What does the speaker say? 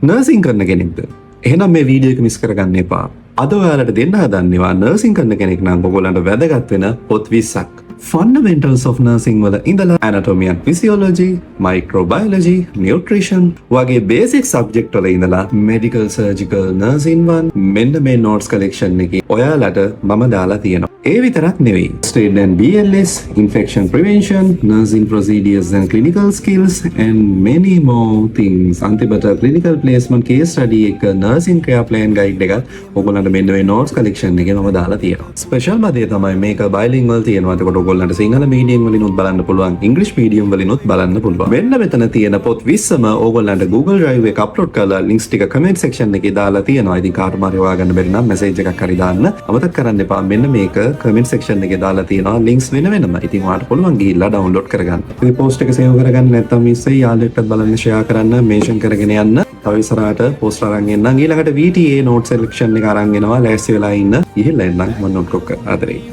Nursing කරන කෙනෙක්ද? එහෙනම් මේ වීඩියෝ එක මිස් කරගන්න එපා. අද ඔයාලට දෙන්න හදන්නේවා නර්සිං කරන කෙනෙක් නම් ඔයගොල්ලන්ට වැදගත් වෙන පොත් 20ක්. Fundamentals of Nursing වල ඉඳලා Anatomy and Physiology, Microbiology, Nutrition වගේ basic subject වල ඉඳලා Medical Surgical Nursing 1 මෙන්න මේ notes collection එකේ ඔයාලට මම දාලා තියෙනවා. ඒ විතරක් නෙවෙයි. Straight and BLS, Infection Prevention, Nursing Procedures and Clinical Skills and many more things. අන්තිමට Clinical Placement Case Study එක Nursing Care Plan Guide එකත් ඔයගොල්ලන්ට මෙන්න මේ notes collection එකේ මම දාලා තියෙනවා. Special මදේ තමයි මේක bilingual තියෙනවා. එතකොට ඔයගොල්ලන්ට සිංහල මීඩියම් වලිනුත් බලන්න පුළුවන්, ඉංග්‍රීසි මීඩියම් වලිනුත් බලන්න පුළුවන්. මෙන්න මෙතන තියෙන පොත් 20ම ඔයගොල්ලන්ට Google Drive එක අප්ලෝඩ් කරලා links ටික comment section එකේ දාලා තියෙනවා. ඉතින් කාටම හරි හොයාගන්න බැරි නම් message එකක් හරි දාන්න. අමතක කරන්න එපා. මෙන්න මේක comment section එකේ දාලා තියෙනවා links වෙනම. ඉතින් ඔයාලට පුළුවන් ගිහිල්ලා download කරගන්න. ඉතින් post එක save කරගන්න නැත්නම් miss වෙයි. යාළුවෙක්ටත් බලන්න share කරන්න, mention කරගෙන යන්න. තව ඉස්සරහට post අරන් එන්නම්. ඊළඟට VTA note selection එක අරන් එනවා. ලෑස්ති වෙලා ඉන්න. ගිහිල්ලා එන්නම් මම note කරලා ආදරේ.